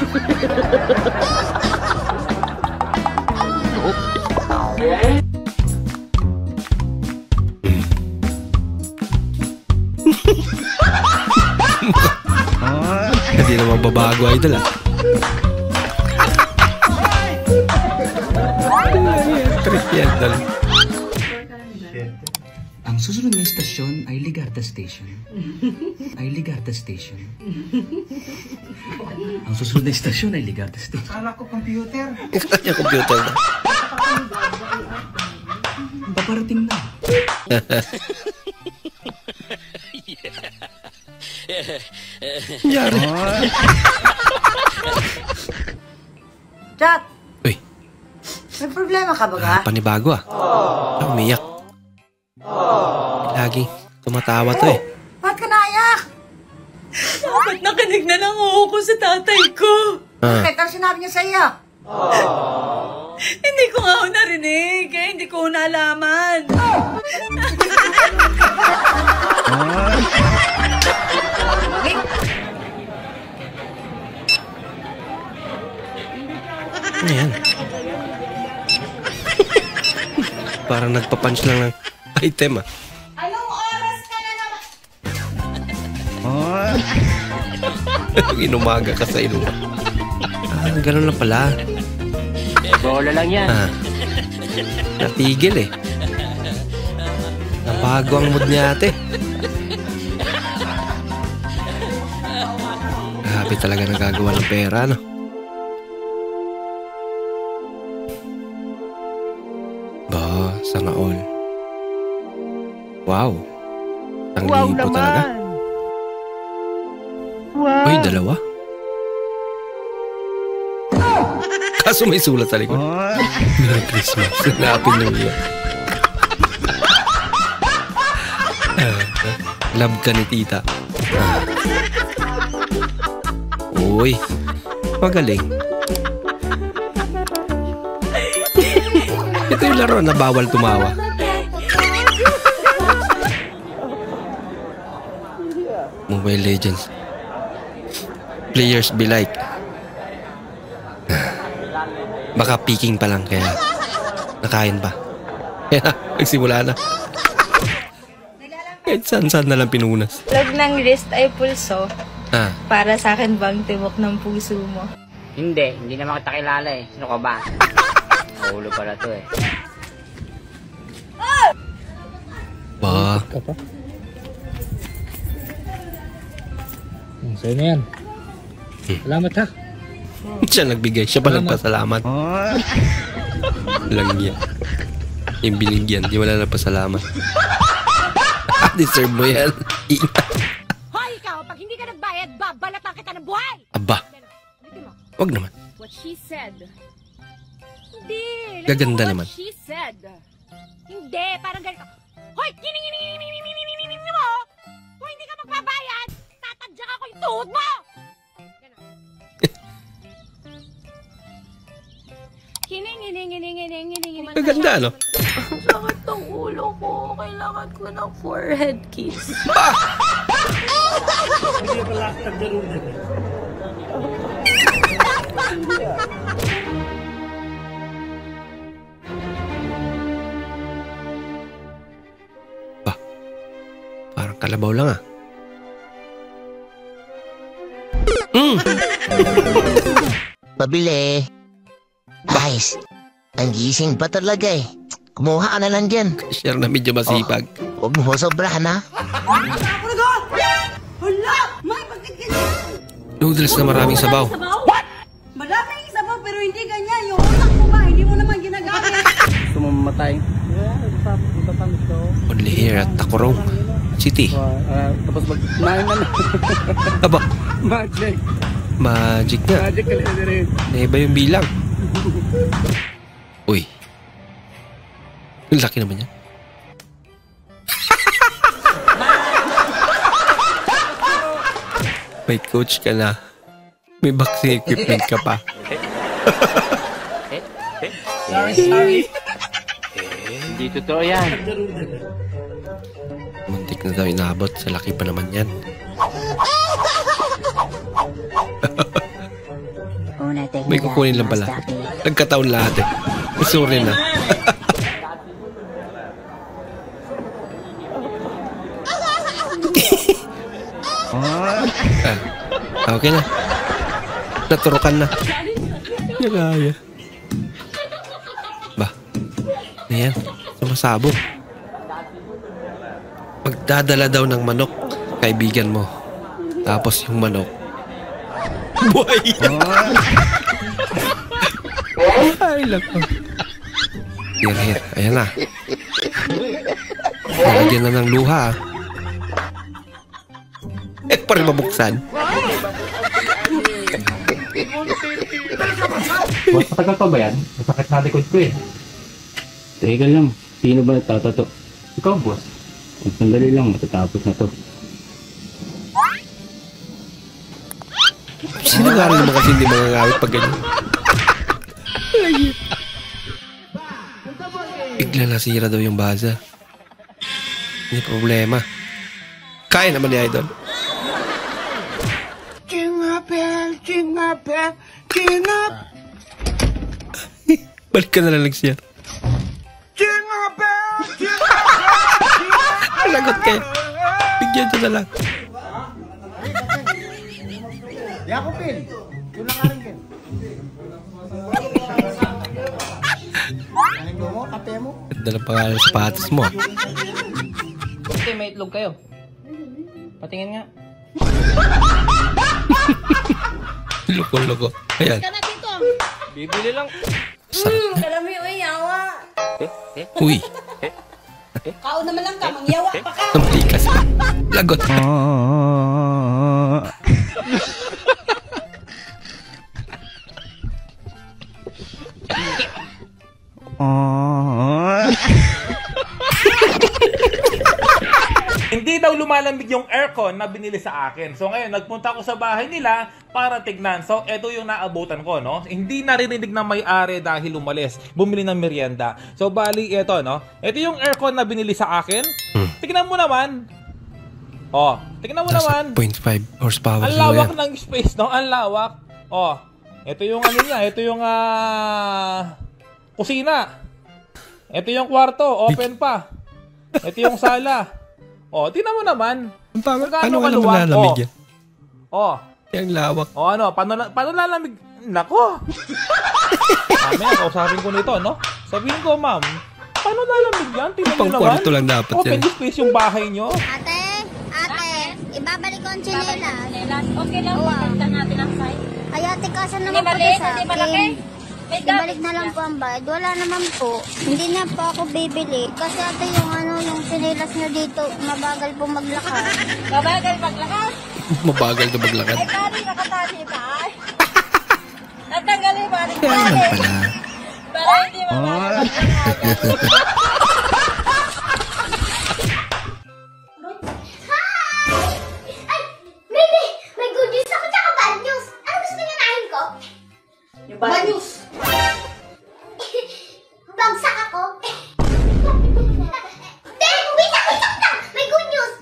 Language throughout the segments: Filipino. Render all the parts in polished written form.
Hindi naman babago, idol ah. Trip yan, idol. Ang susunod na istasyon ay Ligarda Station. Ligarda Station. Ang susunod na istasyon ay Ligarda Station. Kala ko computer. Kanya computer na. Paparating na. Nangyari. Chat! Uy. May problema ka ba ka? Panibago ah. Umiyak. Lagi tumatawa to eh. Ba't ka naiyak? Dapat nakinig na lang ako sa tatay ko. Bakit? Ano sinabi niya sa iyo? Hindi ko nga ako narinig, kaya hindi ko nalaman. Ano yan? Parang nagpa-punch lang ng item ah. Anong oras ka na naman? Inumaga ka sa ilong. Ah, ganun lang pala. Bola lang yan. Ah, natigil eh. Nabago ang mood niya ate. Grabe talaga nagagawa ng pera, no? Ba, sana all. Wow. Ang libo talaga. Wow. Uy, dalawa. Kaso may sulat sa likod. Merry Christmas. Happy New Year. Love ka ni tita. Uy, magaling. Ito yung laro na bawal tumawa. Mobile Legends. Players be like. Baka peaking pa lang kaya nakain pa. Kaya nagsimula na. Kahit saan-saan na lang pinunas. Log ng wrist ay pulso. Ah. Para sa akin bang tibok ng puso mo? Hindi naman kita kilala eh. Sino ka ba? Ulo pala to eh. Ba. Sa'yo na yan. Salamat ha. Siya nagbigay. Siya pa nagpasalamat. Lang yan. Yung binigyan. Di wala na pasalamat. Deserve mo yan. Hoy, ikaw! Pag hindi ka nagbayad, babalatan kita ng buhay! Aba. Wag naman. What she said. Hindi. Gaganda naman. What she said. Hindi. Parang ganito. Hoy! Kining mo! Kung hindi ka magbabayad, tatadyak ako yung tuhod mo! Kining. Gaganda, no? Sakit ng ulo ko. Kailangan ko ng forehead kiss. Ba, parang kalabaw lang ah. Pabili. Guys, ang gising pa talaga eh. Kumuha ka na lang dyan. Share na medyo masipag. Huwag mo sobrahan ha. Hala! May pagkikinig! Noodles na maraming sabaw. What? Maraming sabaw pero hindi ganyan. Yung utak mo ba? Hindi mo naman ginagamit. Gusto mo mamatay? Only here at Tacorong City. Tapos mag-9 na. Aba, Magic. magic nga. Magic ka rin. Iba yung bilang. Uy. Ang laki naman yan. May coach ka na. May boxing equipment ka pa. Sorry. Hindi totoo yan. Muntik na daw inabot. Sa laki pa naman yan. May kukunin lang pala. Nagkataon lahat eh. Sorry na. Okay na. Naturukan na. Nagaya. Ba? Ayan. Sumasabog. Magdadala daw ng manok. Kaibigan mo. Tapos yung manok. Buhay! Ay, lako. Here. Ayan na. Nalagyan na ng luha. Parang mabuksan. Boss, matagal pa ba yan? Masakit na likod ko eh. Teka lang. Sino ba nagtatato? Ikaw, boss. Ang sandali lang. Matatapos na to. Sino nga rin naman kasi hindi mangangawit pag ganyan? Bigla nasira daw yung baza. Hindi problema. Kaya naman ni Idol. Balik ka na lang siya. Lagot kayo. Bigyan siya na lang. Yakupin. Kulang ka rin, Ken. Ano mo? Kape mo? Dalang pangalan sa patas mo. Okay, may itlog kayo. Patingin nga. Loko. Ayan. Ka na dito. Bibili lang. Sarap. Kalami, uy, yawa. Uy. Kao naman lang ka, mangyawa pa ka. Ang tikas. Lagot. Hindi daw lumalamig yung aircon na binili sa akin. So ngayon, nagpunta ako sa bahay nila para tignan. So ito yung naabutan ko, no? Hindi naririnig na may-ari dahil umalis. Bumili ng merienda. So bali, ito, no? Ito yung aircon na binili sa akin. Tignan mo naman. Oh, tignan mo naman. 0.5 horsepower. Ang lawak ng space, no? Ang lawak. Oh, ito yung ano niya. Ito yung kusina. Ito yung kwarto. Open pa. Ito yung sala. Oh, tingnan mo naman. Paano ka naman lalamig yan? Oh. Yung lawak. Oh, ano? Paano lalamig? Nako. Mamaya, kausapin ko nito, no? Sabihin ko, ma'am, paano lalamig yan? Tingnan mo naman. Pang kwarto lang dapat yan. Open space yung bahay nyo. Ate, ibabalik ko ang chinelas. Okay lang, pagkita natin ang site. Ay, ate, kaso Hindi naman po mali, sa hindi malaki. akin. Ibalik na lang po ang bayad. Wala naman po. Hindi na po ako bibili. Kasi ate, yung chinelas nyo dito, mabagal po maglakad. Mabagal maglakad? Mabagal na maglakad. Ay, tali, nakatali pa. Natanggalin ba? Kaya naman pala. Para hindi mabagal maglakad. May good news ako tsaka bad news. Ano gusto niyo nahin ko? Yung bad news. Bagsak ako. Wait lang. May good news.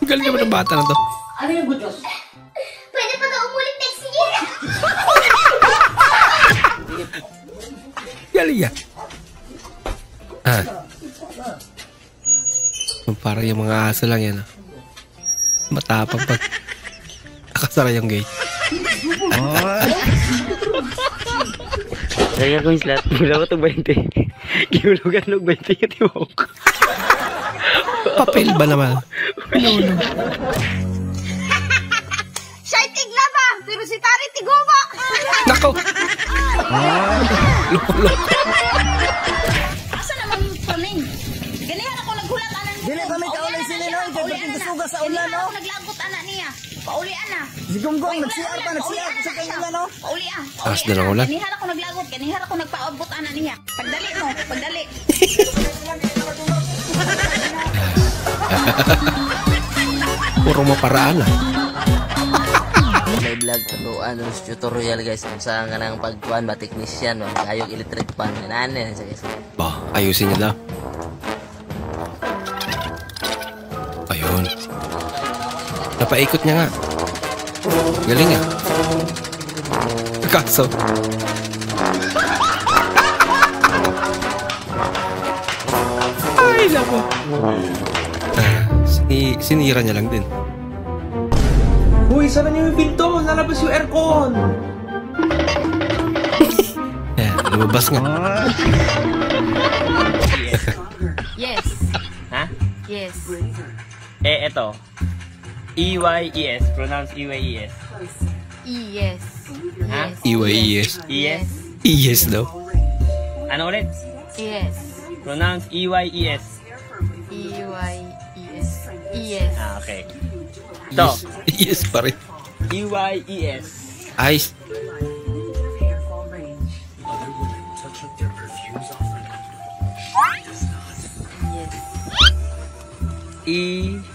Galing naman ang bata na to. Ano yung good news? Pwede pa daw umulit next year. Galing yan. Parang yung mga aso lang yan. Matapang pag nakasara yung gate. Kaya ko yung slot. Mula ko ito 20. Giulugan ng 20 yung tibok. Papel ba naman? Siya'y tigla ba? Pero si Tari tiguma. Nako! Loko. Asa naman yung pamin? Ganihan ako naghulat anan mo. Dili pa may kaulay sila no. Ikaw nagsuga sa ulan no. Ako naglagot anak niya. Paulian na. Si Gonggong nag-CR sa kanya no. Paulian. Taas na lang ulan. Ganihan ako naglagot. Ganihan ako nagpaabot anak niya. Pagdali mo. Pagdali. Puro maparaan ah. May vlog tutorial guys kung saan ka nang pagkuhan ba technician ba kayong electric pan nanan sa guys. Bah, ayusin niya daw. Ayun. Napaikot niya nga. Galing ah. Kaso. Ay, naku. Sinira niya lang din. Uy, sana niyo yung pinto! Nalabas yung aircon! Yan, lumabas nga. Yes. Ha? Yes. Eto. EYES. Pronounce EYES. Yes. Ha? EYES. ES? Yes daw. Ano ulit? Yes. Pronounce EYES. EYES. Yes. Okay. Ito. Yes pa rin. EYES. Ice. EYES.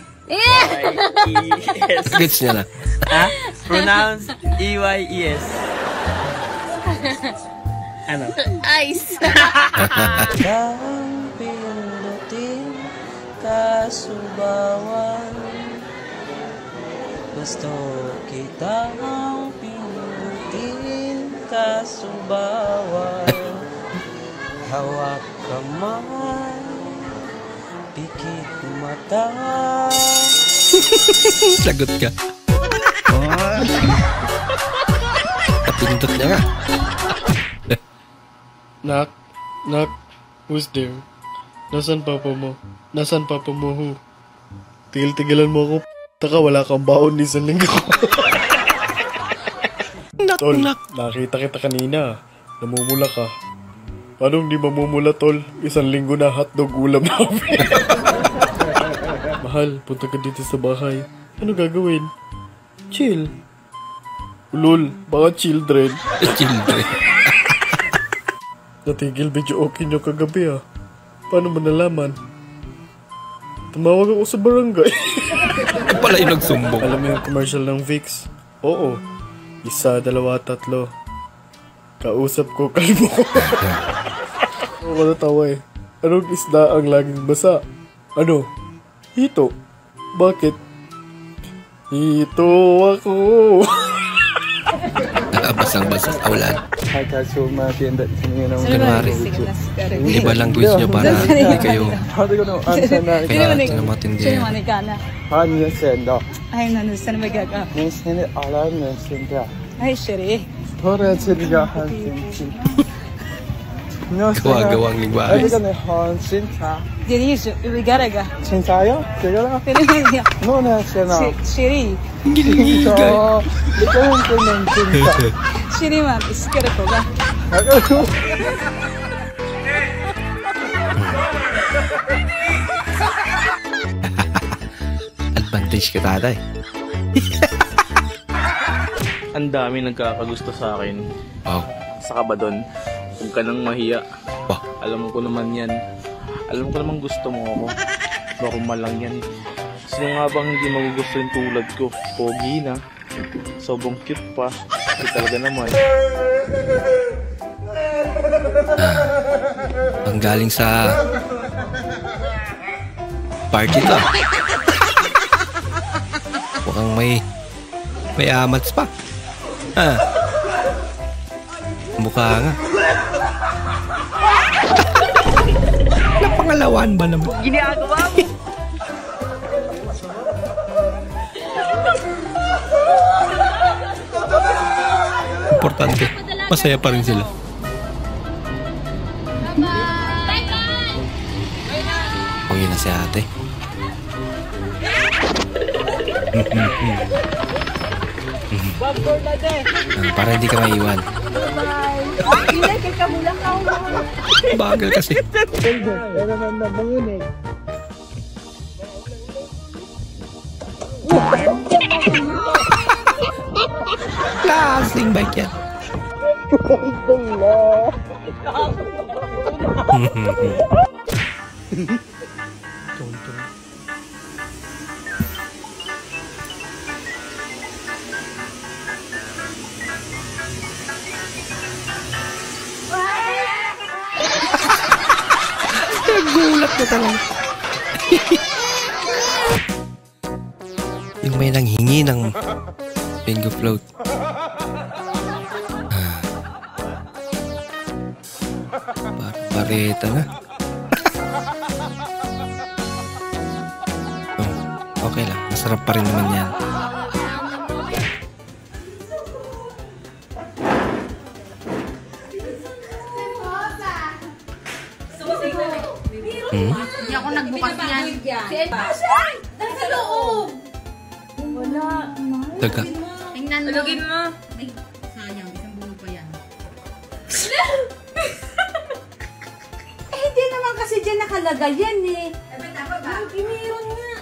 Gets niya na. Ha? Pronounce EYES. Ano? Ice. Ang pindutin kasubawan, gusto kitang pindutin kasubawan, hawak kamay, pikit mata. Lagot ka. Napindot niya nga. Nak, who's there? Nasaan papa mo? Nasaan papa mo ho? Tigil-tigilan mo ako, taka wala kang baon ni isang linggo. Tol, nakita kita kanina. Namumula ka. Paano hindi mamumula, tol? Isang linggo na hotdog ulam namin. Mahal, punta ka dito sa bahay. Ano gagawin? Chill. Ulol, baka children. Children. Natigil video okay nyo kagabi ah. Paano mo nalaman? Tumawag ako sa barangay. Pala yung nagsumbong. Alam mo yung commercial ng Vicks? Oo. 1, 2, 3. Kausap ko, kalmo ko. Ako natawa eh. Anong isda ang laging basa? Ano? Hito. Bakit? Hito ako. Basang-basa sa ulan. Kunwari, iba language nyo para hindi kayo kailangan na matindi. Ay, nanusan magaga. Ay, Shiri. Gawang lingwahe. Dirige, Rigaraga. 진짜요? 제가 너는 제가 Shiri. Gilingigay. Shiri man, iskere ko ba? Advantage ka, tatay. Ang dami nagkakagusto sa akin. Wow. Saka ba doon? Huwag ka nang mahiya. Wow. Alam ko naman yan. Alam ko naman gusto mo ako. Normal lang yan. Sino nga bang hindi magugusto yung tulad ko? Pogi na. Sobrang cute pa. Ito talaga naman. Ang galing sa party to. Mukhang may amats pa. Mukha nga. Napangalawan ba naman? Ginagawa mo? Importante, masaya pa rin sila. Huwag na si ate. Para hindi ka maiwan. Bagal kasi. Klaseng bike yan. Nagulat ka talaga. Yung may nanghingi ng bingo float. Bareta na. Okay lang, masarap pa rin naman yan. Hindi ako nagbukas yan. Si Edmond! Nasa loob! Wala. Daga. Tingnan mo. Lugin mo. Ay, sayang. Isang bulo pa yan. Hindi naman kasi dyan nakalagay yan eh. Tama ba? Meron nga.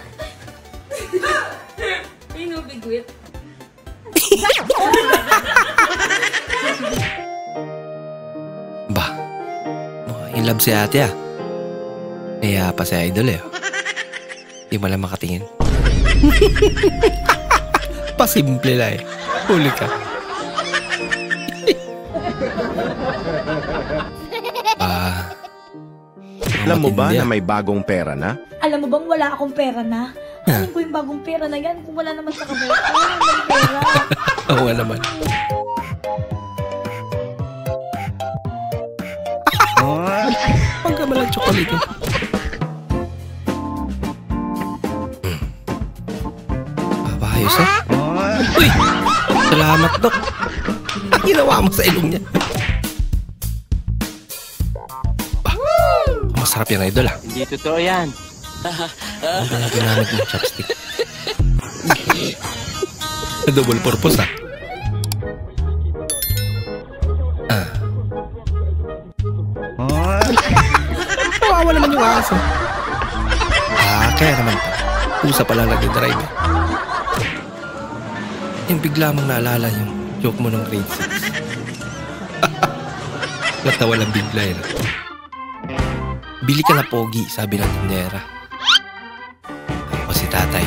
Ay, no, bigwit. Bah, in love si ate ah. Kaya pa si idol eh. Di mo lang makatingin. Pasimple lang eh. Huli ka. Alam mo ba na may bagong pera na? Alam mo bang wala akong pera na? Alam ko yung bagong pera na yan kung wala naman sa kabila. Wala naman pera. Oo nga naman. Huwag ka malang tsokolito. Ayos ah. Uy! Salamat, Dok. Ginawa mo sa ilong niya. Masarap yan, idol ah. Hindi totoo yan. Ano na ginamit ng chopstick? Double purpose ah. Kawawa naman yung aso. Kaya naman pa. Pusa pala nag-drive eh. Yung bigla mong naalala yung joke mo ng grade 6. Natawa lang bigla eh. Bili ka na pogi, sabi ng tindera. Ako si tatay.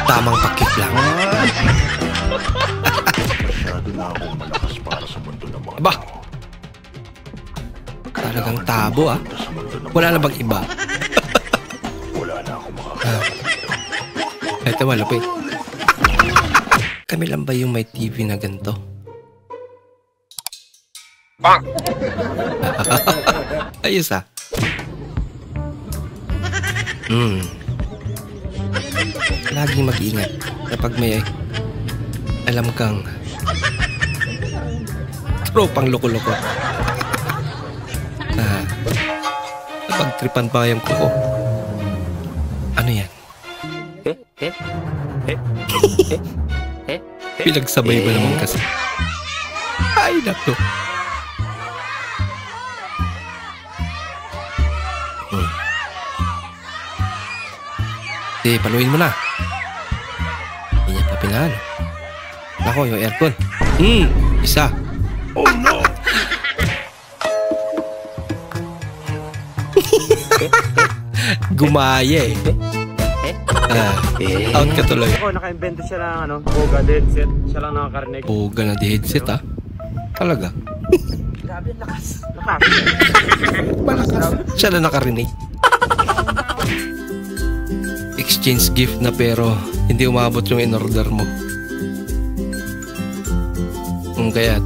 Tamang pakik lang. Aba! Talagang tabo ah. Wala na bang iba? Ito malapit. Kami lang ba yung may TV na ganito? Bang! Ayos ah. Laging mag-ingat kapag may alam kang tropang loko-loko. Napagtripan pa yung kuko. Ano yan? Pinagsabay ba naman kasi? Ay, nato. Paluin mo na. Hindi niya pa pinalo. Ako, yung aircon. Isa. Oh no! Gumaya eh. Out ka tuloy. Ako, naka-invento siya ng Boga headset. Siya lang nakakarinig. Boga na headset ah. Talaga? Grabe, lakas. Malakas. Siya na nakarinig. Exchange gift na pero hindi umabot yung in-order mo. Kaya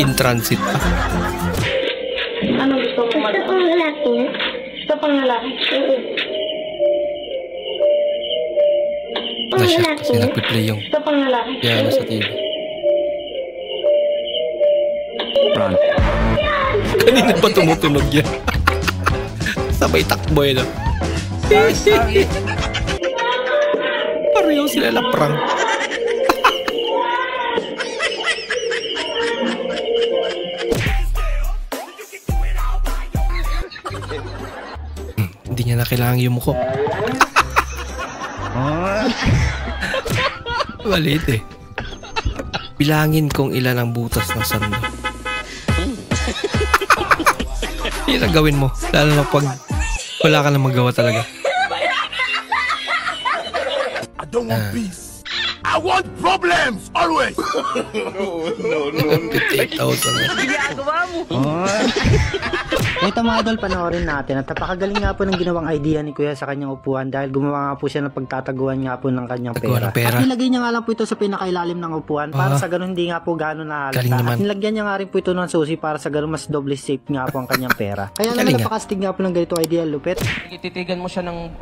in transit pa. Ano gusto mo? Gusto pang lalaki. Gusto pang lalaki. Na siya kasi nagpiplay yung gusto pang lalaki. piano sa TV. Run. Kanina pa tumutunog yan. Sabay takbo yun. Pareho sila laprang. Hindi niya na kailangan yung muko. Malit eh. Bilangin kung ilan ang butas ng sando. Yan ang gawin mo. Lalo na pag wala ka na magawa talaga. I don't want peace. I want problems always. No. 58,000. Ginagawa mo. Ito mga idol, panoorin natin at napakagaling nga po ng ginawang idea ni Kuya sa kanyang upuan dahil gumawa nga po siya ng pagtataguan nga po ng kanyang pera. At nilagay niya nga lang po ito sa pinakailalim ng upuan para sa ganun hindi nga po gano'n nahalata. At nilagyan niya nga rin po ito ng susi para sa ganun mas double safe nga po ang kanyang pera. Kaya naman napakastig nga po ng ganito idea, lupit. Titigan mo siya ng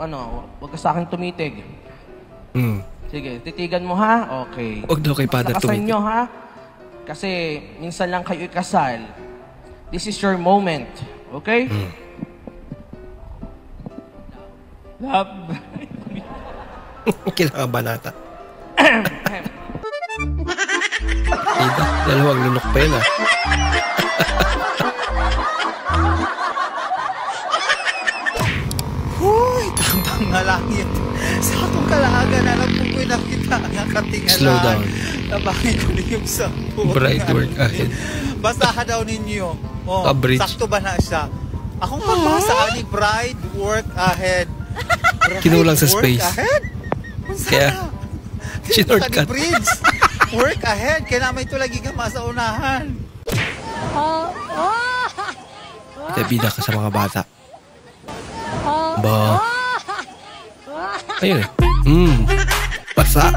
huwag ka sa akin tumitig. Sige, titigan mo ha? Okay. Huwag daw kay Father tumitig. Nyo ha? Kasi minsan lang kayo ikasal. This is your moment. Okay? Love. Kinakabanata. Dalawang lunok pa yun Huy, tambang nga lang yun. Sa akong kalahagan, alam ko po nakita ang katingalan. Slow down. Nabangin ko na yung sampo. Bright work ahead. Basahan daw ninyo. Sakto ba na siya? Akong pagbasa ni Bright work ahead. Kinulang sa space. Work ahead? Kaya, shortcut. Work ahead. Kaya naman ito lagi ka sa unahan. Bida ka sa mga bata. Ba. Ayun Basa.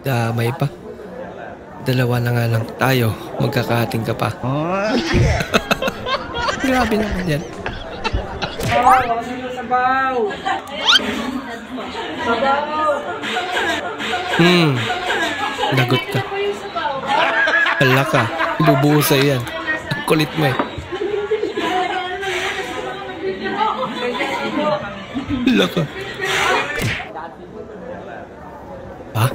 Damay pa. Dalawa na nga lang tayo. Magkakating ka pa. Grabe naman yan. Sabaw! Lagot ka. Hala ka. Ibubuhos sa'yo yan. Ang kulit mo Hala ka. Ha?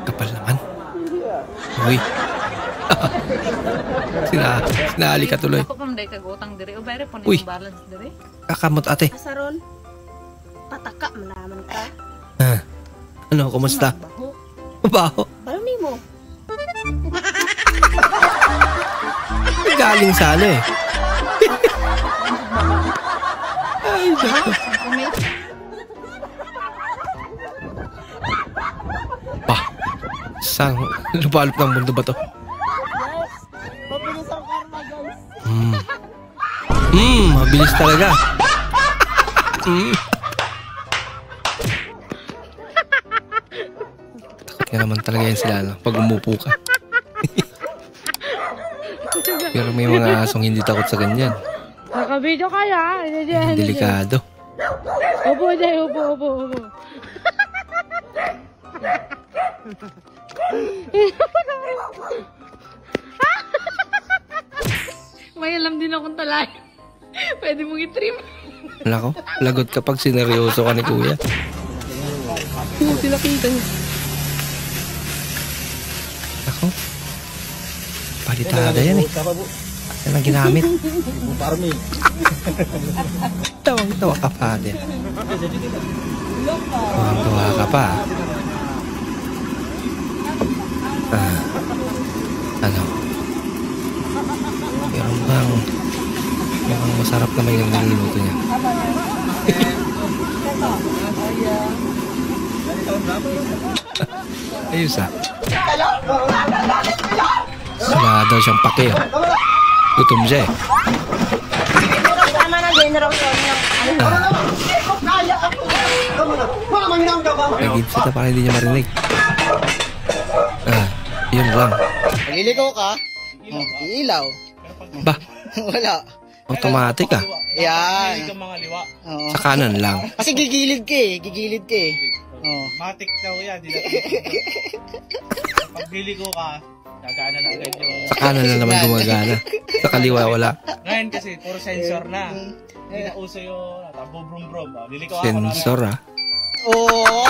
Kapal naman. Uy. Sinali ka tuloy. Ako pang day kagutang diri. Ubere po Uy. yung balance diri. Kakamot ate. Asaron, pataka manaman ka. Ano, kumusta? Baho. Parang ni mo. Galing sa ano Ay, dako. Pa, saan lupalop ng mundo ba to? Mabilis ang karma, guys. Mabilis talaga. Takot nga naman talaga yan sila pag umupo ka. Pero may mga asong hindi takot sa ganyan. Nakabidyo kaya. Delikado. Upo. May alam din akong talay. Pwede mong i-trim. Wala ko, lagot kapag sineryoso ka ni Kuya. Tinakita niya. Ako, palitada yan Yan ang ginamit. Tawang-tawa ka pa din. Tawang-tawa ka pa. Ano? Meron bang masarap na may niluluto niya? Ayos Wala daw siyang pake Gutom siya Tama na generation ng Nag-headset na para hindi niya marinig. Yun lang. Naliligaw ka? Ilaw. Ba? Wala. Automatic Yan. Sa kanan lang. Kasi gigilid ka Matik daw yan. Pag niligo ka, gagana na agad yung... Sa kanan na naman gumagana. Sa kaliwa wala. Ngayon kasi, puro sensor na. Hindi na uso yung brum-brum. Sensor Oo.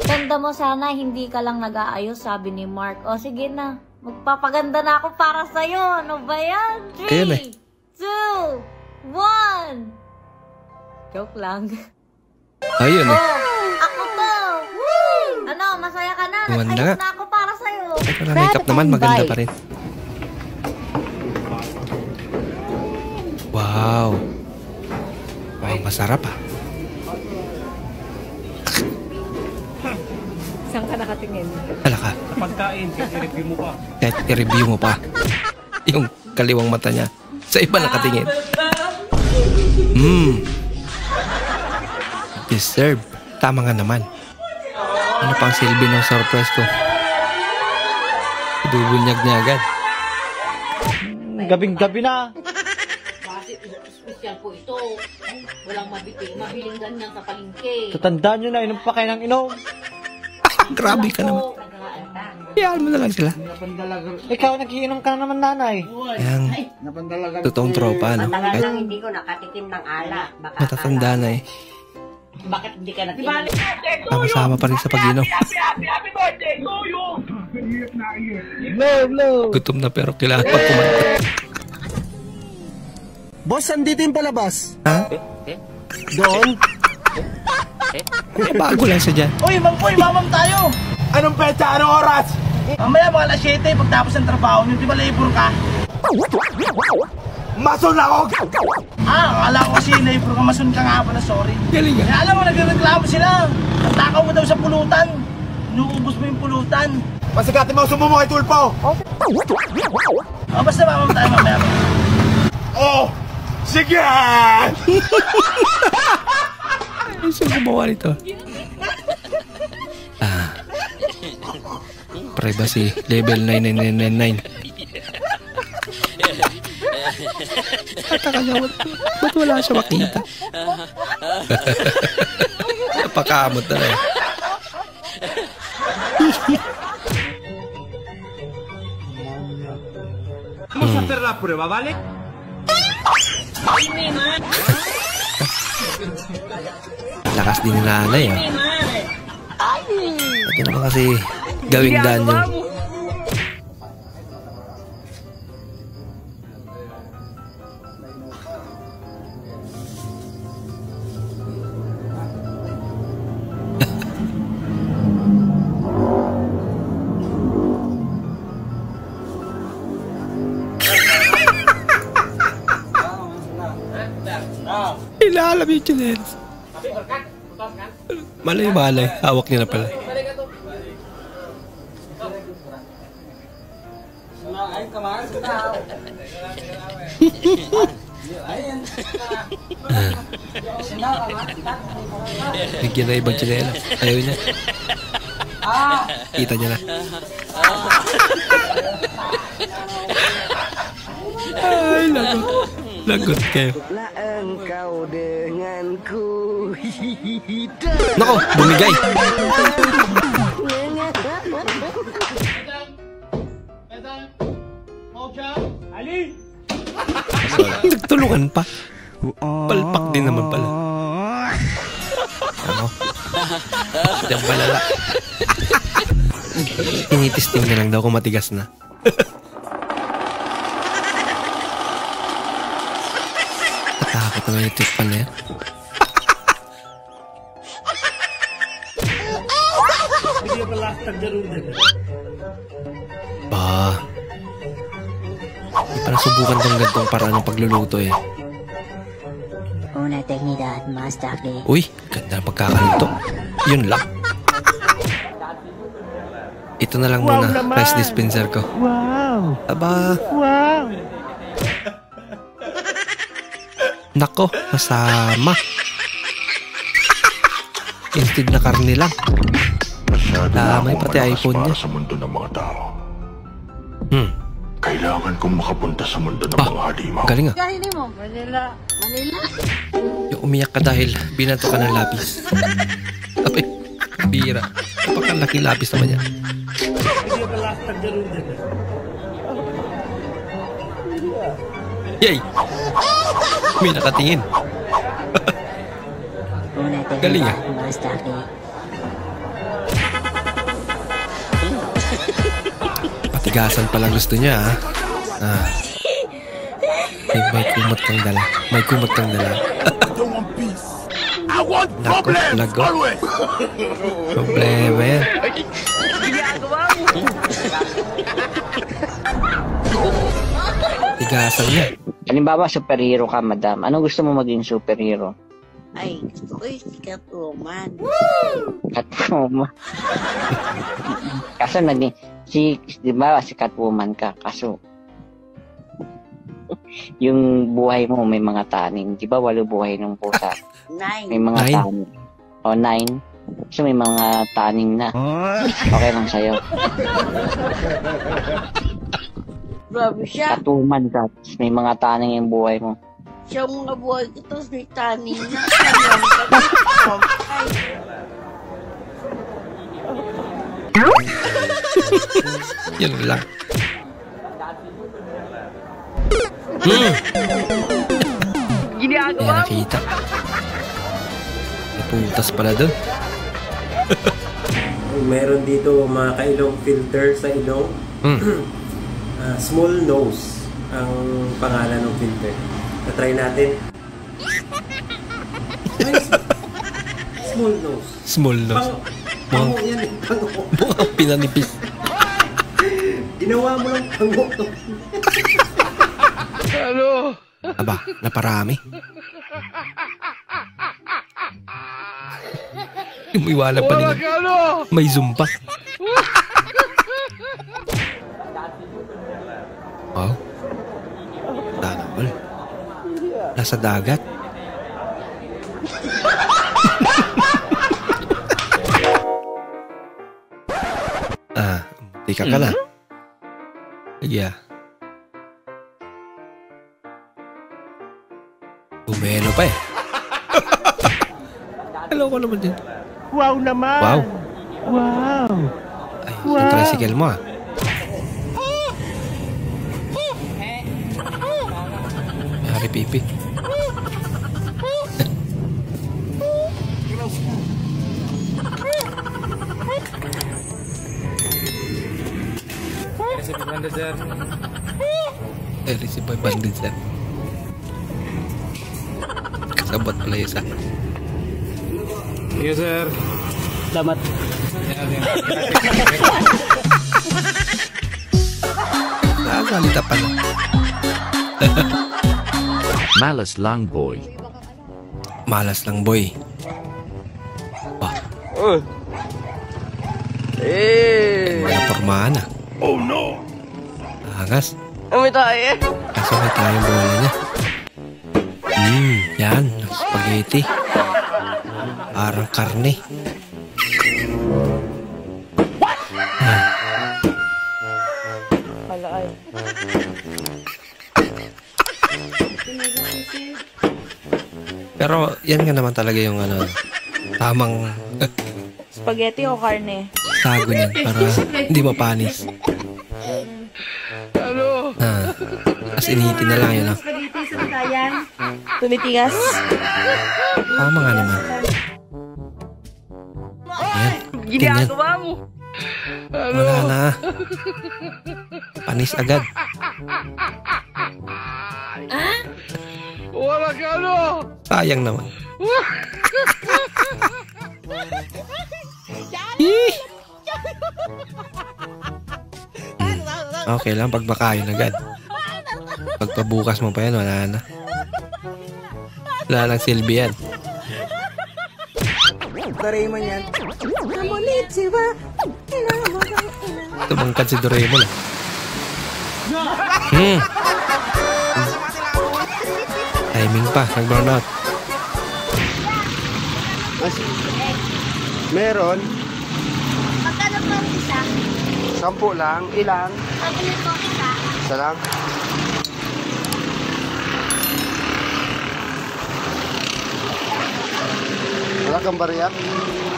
Ganda mo sana, hindi ka lang nag-aayos, sabi ni Mark. O sige na, magpapaganda na ako para sa'yo. Ano ba yan? 3, 2, 1. Joke lang. Ayun Ako to. Woo! Ano, masaya ka na? Nag-ayos na ako para sa'yo. Ito na makeup naman, maganda pa rin. Wow. Wow, masarap ah. Saan ka nakatingin? Hala ka. Sa pagkain, i-review mo pa. Kahit i-review mo pa. Yung kaliwang mata niya. Sa iba nakatingin. Deserve. Tama nga naman. Ano pang silbi ng surprise ko? Ibubunyag niya agad. Gabing-gabi na. Bakit special po ito? Walang mabiling ganyan sa palengke. Tatandaan nyo na, inom pa kayo ng inom. Grabe ka naman. Iyaan mo na lang sila. Ikaw, nagiinom ka na naman, nanay. Yang totoong tropa, no? Matagal Kahit nang hindi ko nakatikim ng alak. Baka matatanda na eh. bakit hindi ka natikim? Sama-sama pa rin sa pag-inom. Gutom na pero kailangan pa kumanta. Boss, andito yung palabas. Ha? Doon? Eh, bago lang siya dyan. Uy, Mampoy, mamam tayo! Anong petsa? Anong oras? Mamaya mga alas 7, pagtapos ng trabaho nyo, di ba labor ka? Mason ako! Akala ko kasi labor ka, mason ka nga pala, sorry. Galing ka. Kaya alam mo, nagreklamo sila. Ang takaw mo daw sa pulutan. Inuubos mo yung pulutan. Masagatin mo, sumo mo kay Tulpo! Basta mamam tayo mamaya. Oh! Sige! Saan gumawa nito? Privacy level 9999. Ataka niya, ba't wala siya makita? Napakamot na rin. Vamos a hacer la prueba, ¿vale? Lakas din ni nanay ah. Ito naman kasi gawing daan yun. Ilalam yung chinelas. Malay-malay. Hawak niya na pala. Bigyan na ibang chinelas. Ayaw niya. Kita niya na. Ay, lagot. Lagot kayo. Engkau denganku. Nako, bumigay. Ali! Nagtulungan pa. Palpak din naman pala. Ano? Diyan palala. Tinitisting na lang daw kung matigas na. Takot naman yung tikpan na yan. Bah. Hindi pa nasubukan tong gantong paraan ng pagluluto eh. Una teknidad, master de. Uy, ganda ng pagkakaluto. Yun lang. Ito na lang muna, rice dispenser ko. Wow! Aba. Wow! Nako, masama. Instead na karne lang. Damay pati iPhone niya. Sa mundo ng mga tao. Kailangan kong makapunta sa mundo ng mga halimaw. Galing ah. Kahili mo, Manila. Yung umiyak ka dahil binato ka ng lapis. Abay, bira. Napakalaki lapis naman yan. Yay! May nakatingin. Galing ah. Patigasan palang gusto niya ah. May kumot kang dala. May kumot kang dala. Nako, lago. Problema yan. Higasan niya. Halimbawa, superhero ka, madam. Ano gusto mo maging superhero? Ay, gusto ko yung si Catwoman. Catwoman. Kaso di ba si Catwoman ka? Kaso, yung buhay mo may mga taning. Di ba 8 buhay ng pusa? 9. May mga taning. O 9. So may mga taning na. Okay lang sa'yo. Grabe siya. Catwoman ka. May mga taning yung buhay mo. Siya mga buhay ko, tapos may taning na. Yun lang. Ginagawa mo. Nakita. May putas pala doon. Meron dito mga kailong filter sa ilong. Small nose ang pangalan ng filter. Na-try natin. Small nose. Small nose. Pango yan eh. Pango. Mukhang pinanipis. Ginawa mo lang pango. Ano? Aba, naparami. Umiwala pa niya. May zoom pa. Wow. Sana all. Nasa dagat. Tika ka na. Yeah. Bumelo pa eh. Hello ko naman din. Wow naman. Wow. Wow. Ay, yung tricycle mo ah. Yari pipi. Receive by bandit sir. Kasabot pala yun sa. Yes, sir. Salamat. Nakasalita pala. Malas lang, boy. Malas lang, boy. Bah. Wala pormahan ah. Oh no. Angas. May tayo. Kaso may tayong bola niya. Yan. Spaghetti. Parang karne. Alaay. Pero yan nga naman talaga yung ano, tamang Spaghetti o karne? tago niyan para hindi mapanis. As initin na lang yun. Spaghetti sa batayan. Tumitigas? Tama nga naman. Ayan. Ginagawa mo. Wala na. Panis agad. Wala ka ano? Sayang naman. Okay lang pag makain agad. Pagpabukas mo pa yan, wala na. Wala nang silbi yan. Doraemon yan. Tumangkad si Doraemon ah. Timing pa, nag-burnout. Meron. Magkano po ang isa? 10 lang. Ilang? Pabili po isa. Isa lang. Wala kang bariya?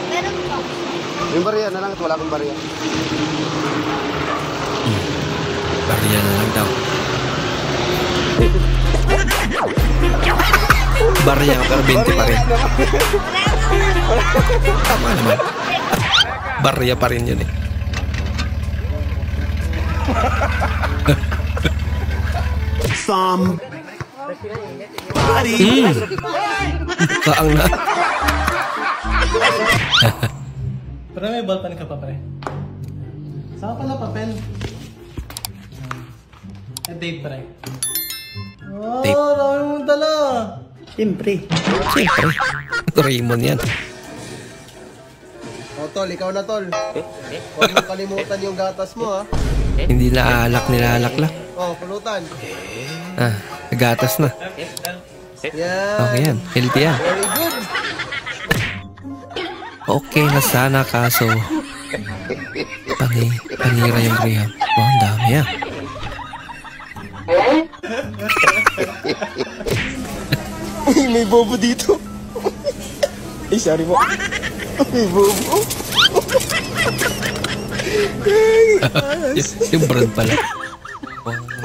Meron po. Yung bariya na lang at wala kang bariya. Bariya na lang daw. Bariya ka pero 20 pa rin. Tama naman. Bariya pa rin yun eh. Kaang na. Pero may ballpen ka pa pare. Saan pala papel? Date pare. Tape. dami mong dala. Siyempre. Siyempre. Doraemon yan. O, tol, ikaw na, tol. Huwag mo kalimutan yung gatas mo, ha? Hindi na alak, nilalak lang. Oh, pulutan. Ah, gatas na. Yan. Okay yan. Healthy yan. Very good. Okay na sana kaso panira yung Graham. Oh, ang dami yan. May bobo dito. Ay, sorry po. May bobo. Yung brand pala.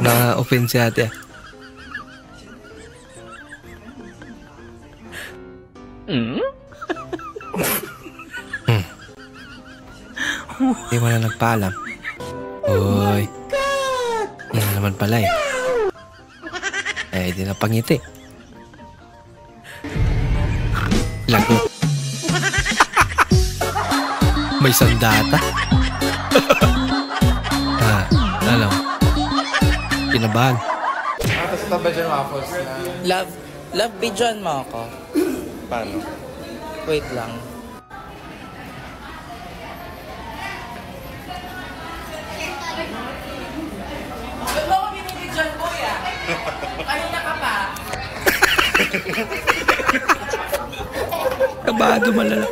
Na-offense si ate. Hindi mo na nagpaalam. Uy. Yan na naman pala eh. Eh, di na pangiti. Lagot. May sandata. Alam. Kinabahan. Tapos ito ba dyan waffles na? Love, bidyan mo ako. Paano? Wait lang. Ba't mo ako binibidyan, kuya? Kanina ka pa. Kabado malala.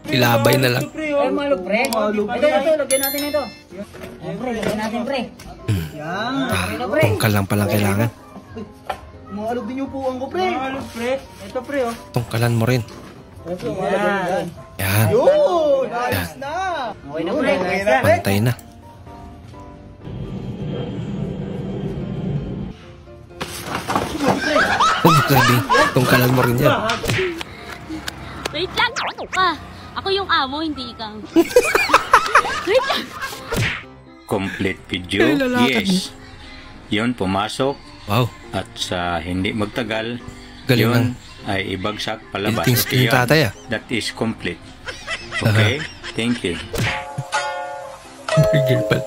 Ilabay na lang. Ay, malog, pre. Ito, lagyan natin ito. Pre, lagyan natin, pre. Tungkal lang palang kailangan. Maalog din yung puwang ko, pre. Maalog, pre. Ito, pre, oh. Tungkalan mo rin. Yan. Yan. Yun! Ayos na! Okay na, pre. Pantay na. Huwag sabi, tungkalan mo rin yan. Wait lang! Ako yung amo, hindi ikaw. Wait lang! Complete video? Yes. Yun, pumasok. Wow. At sa hindi magtagal, galing yun ay ibagsak palabas. Okay, tatay, that is complete. Okay? Thank you. Burger pal.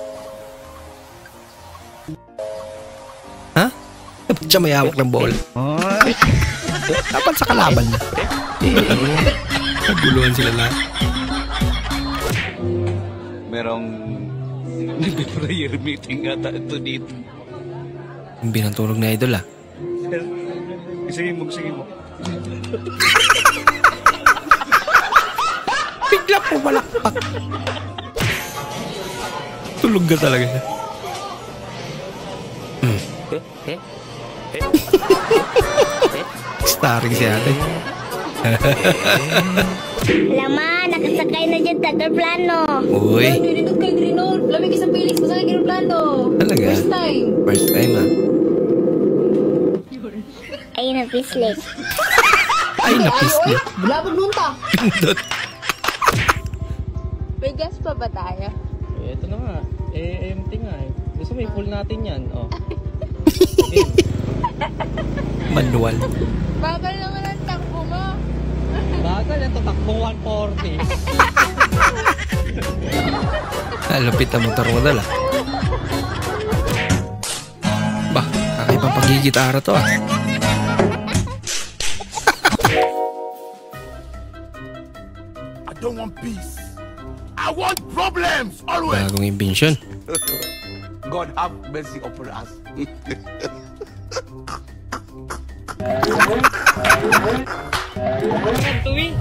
Ha? Dapat siya may hawak ng ball. Dapat sa kalaban na. Naguluhan sila lahat. Merong prayer meeting ata ito dito. Yung binantulog na idol ah. Sige mo. Bigla po malakpak. Tulog ka talaga siya. Starring si ate. Laman, nakasakay na dyan sa aeroplano. Uy. Nilindot kay Greenol. Lamig isang Felix, masakay kay aeroplano. Talaga? First time. First time ah. Ay, napislik. Ay, napislik. Bulabog nun ta. Pindot. May gas pa ba tayo? Ito na nga. Empty nga eh. Gusto mo i-full natin yan. Oh. Manual. Bagal naman ang takbo mo. Bagal yan. Tatakbong 140. Lupit ang motor mo dala. Bah, kakaibang pagigitara to ah. I don't want peace. I want problems always. Bagong invention. God have mercy upon us. Tuwi,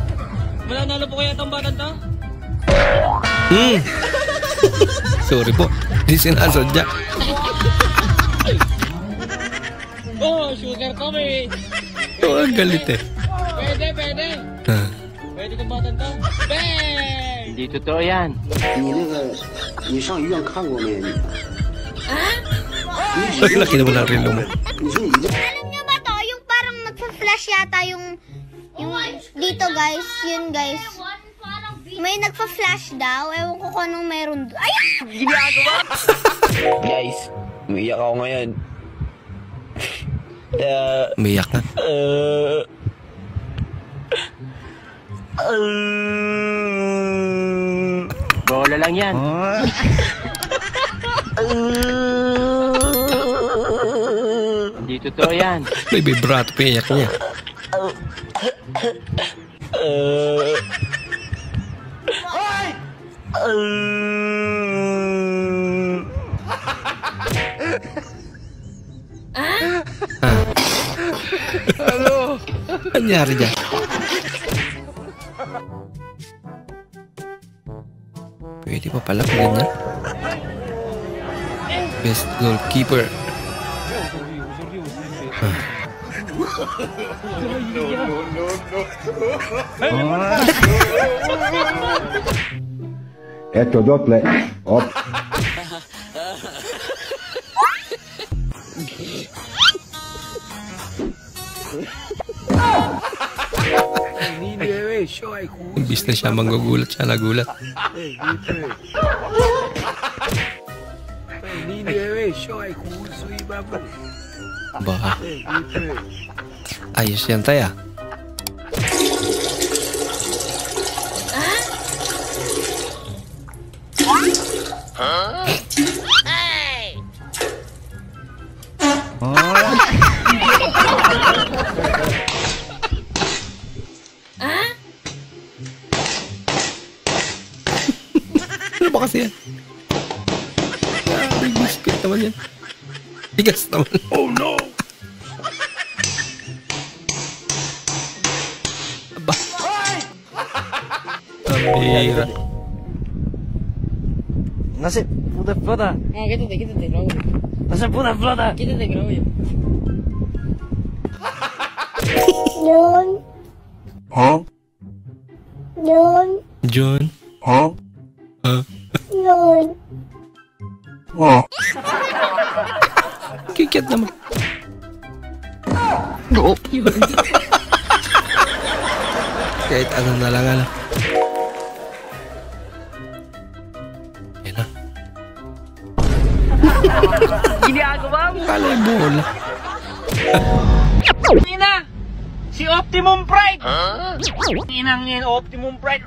mananalo po kaya itong batang to? Sorry po, hindi sinasadya. Oh, sugar kami. Ito ang galit eh. Pwede. Ah. Pwede itong batang to? Bang! Hindi totoo yan. 你上医院看过没？ Ay, laki naman ang relo mo. Alam nyo ba to? Yung parang nagpa-flash yata yung dito guys. Yun guys. May nagpa-flash daw. Ewan ko kung anong meron doon. Ay! Ginagawa! Guys, umiiyak ako ngayon. Umiiyak na. lang yan. Hindi totoo yan. May vibrato pa iyak niya. Ano? Nangyari dyan? Pwede pa pala kung ganyan. Best goalkeeper. Eto dotle. Op. Imbis na siya manggugulat, siya nagulat. Ba? Ayos yan tayo. Ano ba kasi yan? May biscuit naman yan. Tigas naman. Oh no! Aba. Pambira. Nasi puta-puta. Kita deh. Nasi puta-puta. Kita deh, kenapa ya? John. Huh? John. John? Huh? John. Oh. Kikit naman. Kahit ano na lang ala. Yan na. Ginagawa mo. Kala yung bola. Ina! Si Optimum Pride! Inang yan, Optimum Pride!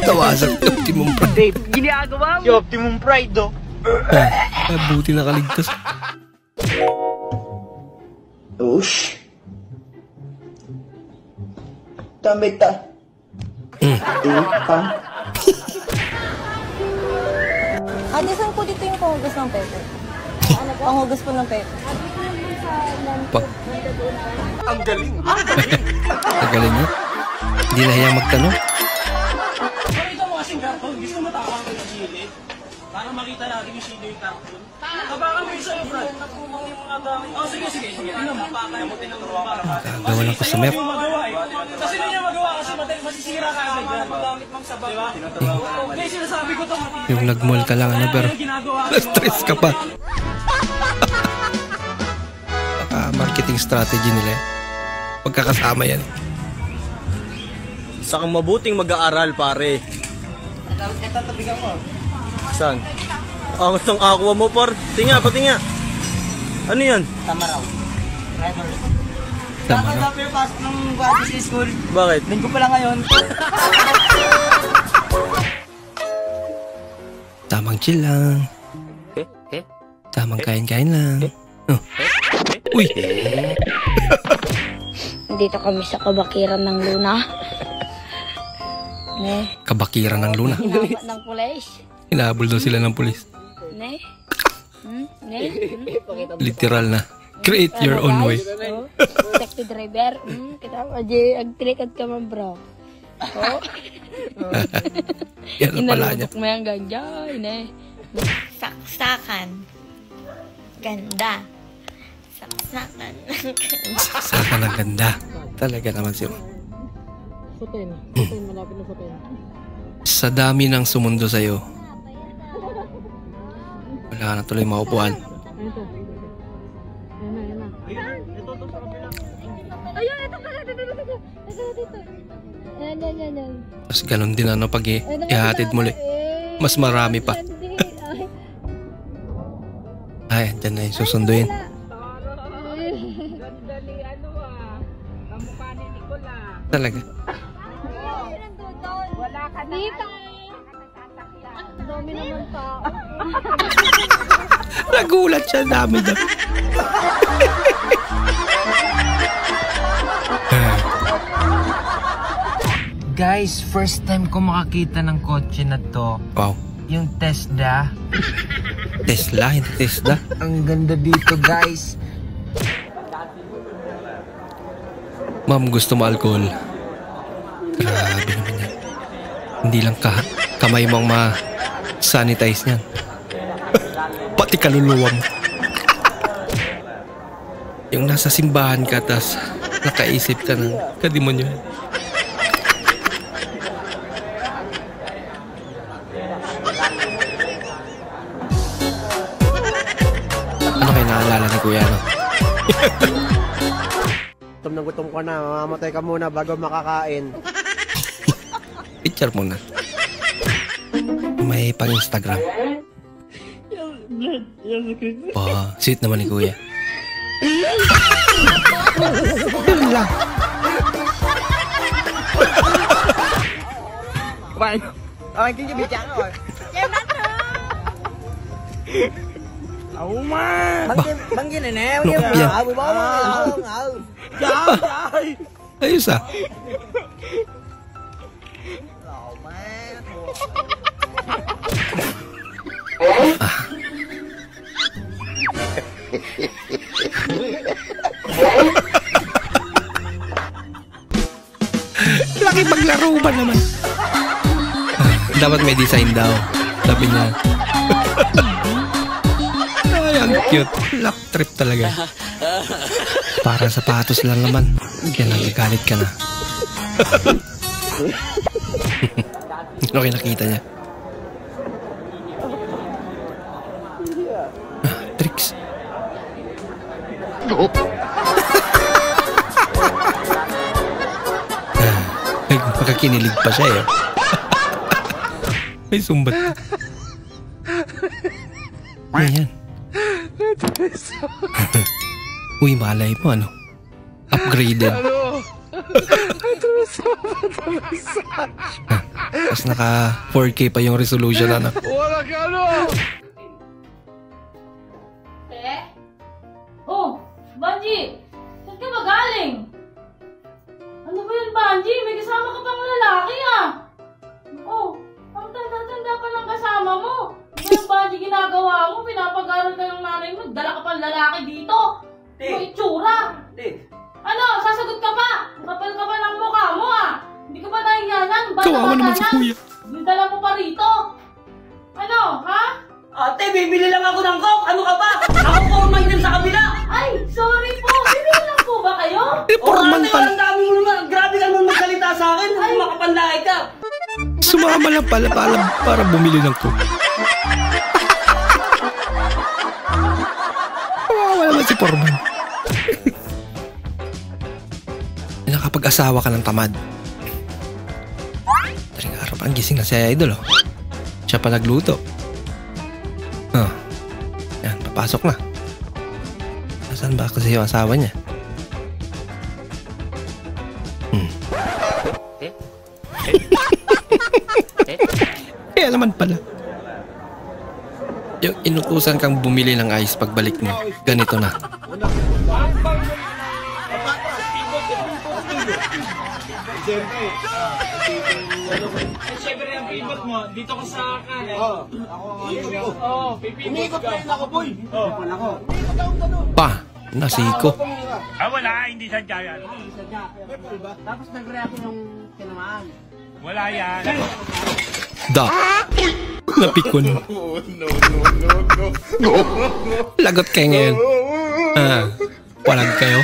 Tawasan si Optimum Pride. Dave, ginagawa mo! Si Optimum Pride, do! Buti nakaligtas. Ush. Tamita. Ate, saan po dito yung panghugas ng pepe? Panghugas po ng pepe. Ang galing. Ang galing niya. Hindi na hiyang magtanong. Pakita mo kasing karton. Gusto mo tawang ka sa gilid? Para makita natin yung sino yung karton. Baka mo isa yung front. Oh, sige. Tingnan mo. Gagawa ng customer. Kasi hindi niya magawa kasi masisira ka agad yan. Magamit mang sabay. Diba? Kaya sinasabi ko to. Yung nag-mall ka lang ano pero na-stress ka pa. Marketing strategy nila eh. Pagkakasama yan. Isa kang mabuting mag-aaral, pare. Ito, tabigan mo. Saan? Ang itong aqua mo, par. Tinga. Ano yan? Tama raw. Drivers. Tama Bakit raw. ako yung pasok ng bati sa school? Bakit? Linggo pa lang ngayon. Tamang chill lang. Tamang kain-kain lang. Oh. Uy! Dito kami sa kabakiran ng Luna. Ne. Kabakiran ng Luna. Hinahabol ng pulis. Hinahabol daw sila ng pulis. Ne. Ne. Literal na. Create your own way. Taxi driver. Kita aja agtrikat ka man, bro. Oh. Yan ang pala niya. Inalubok mo yung ganja. Ne. Saksakan. Ganda. Saksakan. Saksakan ng ganda. Talaga naman siya. Sutin, malapit na sutin. Sa dami ng sumundo sa'yo, wala ka na tuloy maupuan. Ayun, ito pala. Dito. Yan. Tapos ganun din ano pag ihatid muli. Mas marami pa. Ay, dyan na yung susunduin. Talaga. Wala ka dito. Dami naman tao. Nagulat siya, dami daw. Guys, first time ko makakita ng kotse na to. Wow. Yung Tesla. Tesla, hindi Tesla. Ang ganda dito, guys. Ma'am, gusto mo alcohol? Grabe naman yan. Hindi lang kamay mong ma-sanitize niyan. Pati kaluluwa mo. Yung nasa simbahan ka, tas nakaisip ka ng kademonyo. Ano kayo naalala ni Kuya, no? Gutom ka na, mamamatay ka muna bago makakain. Picture muna. May pang-Instagram. Sweet naman ni Kuya. Yun lang. Bạn ơi, cái bị trắng rồi. Em đánh rồi. Ủa má. Bắn cái này nè, bắn cái này. 14 luôn. Trời ơi. Ayos ah. Laki maglaro ba naman? Dapat may design daw. Sabi niya. Ay, ang cute. Lock trip talaga. Para sapatos lang naman. Kaya nagagalit ka na. Okay, nakita niya. Tricks. Makakinilig pa siya eh. May sumbat. Ayan. Uy, malay mo ano? Upgraded. Tapos naka 4K pa yung resolution ano. Wala ka ano! Oh, Banji! Saan ka ba galing? Ano ba yun, Banji? May kasama ka pang lalaki ah! Oh, ang tanda-tanda pa lang kasama mo! Ano, Banji, ginagawa mo? Pinapag-aral ka ng nanay mo, dala ka pang lalaki dito! Ano itsura? Ano, sasagot ka pa? Kapal ka pa ng mukha mo ah! Hindi ka ba nahiyanan? Kawawa naman si Kuya. Dala mo pa rito! Ano, ha? Ate, bibili lang ako ng coke. Ano ka ba? Ako po umayin sa kabila. Ay, sorry po. Bibili lang po ba kayo? Ate, ang dami mo naman. Grabe ka naman magsalita sa akin. Ay, makapanlaki ka. Sumama lang pala para bumili ng coke. Kawawa naman si Porman. Nakapag-asawa ka ng tamad. Taring araw pa ang gising na si Idol oh. Siya pa nagluto. Yan, papasok na. Nasaan ba kasi yung asawa niya? Kaya naman pala. Yung inutusan kang bumili ng ice pagbalik mo, ganito na. Siyempre ang pipot mo, dito ka sa akin eh. Umikot pa rin ako, boy. Pa, nasiko. Wala, hindi sadya yan. Tapos nag-react yung tinamaan. Wala yan. Da. Napikon. Lagot kayo ngayon. Walag kayo.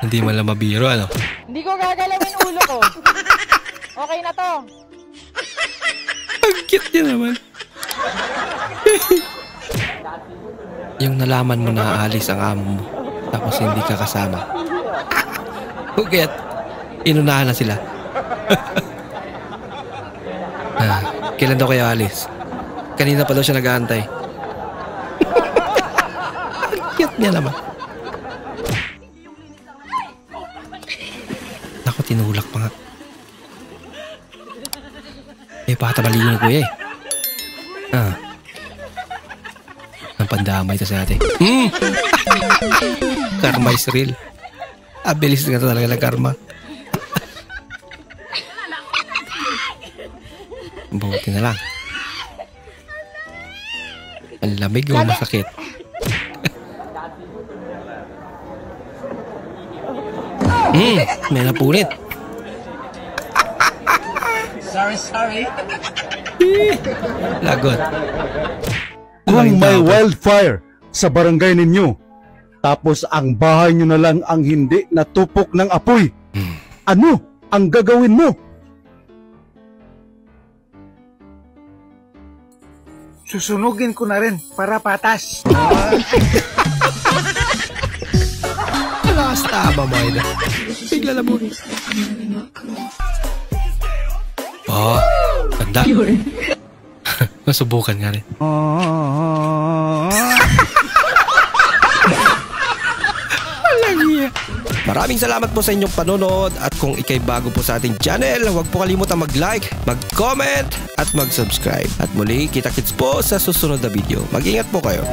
Hindi mo lang mabiro, ano? Hindi ko gagalawin ulo ko. Okay na to. Ang cute niya naman. Yung nalaman mo na aalis ang amo mo, tapos hindi ka kasama. Huget, inunahan na sila. Kailan daw kayo alis? Kanina pa daw siya nag-aantay. Ang cute niya naman. Tinulak pa nga. may patabaligo na kuya eh. Ang pandamay ito sa atin. Karma is real. Abilis nga talaga ng karma. Buti na lang. Ang lamig o masakit. May napunit. Sorry. Lagot. Kung may wildfire sa barangay ninyo, tapos ang bahay nyo na lang ang hindi natupok ng apoy, ano ang gagawin mo? Susunugin ko na rin para patas. Lakas tama mo ina. Bigla na mo. Ganda. Masubukan nga rin. Maraming salamat po sa inyong panonood at kung ikay bago po sa ating channel, huwag po kalimutan mag-like, mag-comment at mag-subscribe. At muli, kita-kits po sa susunod na video. Mag-ingat po kayo.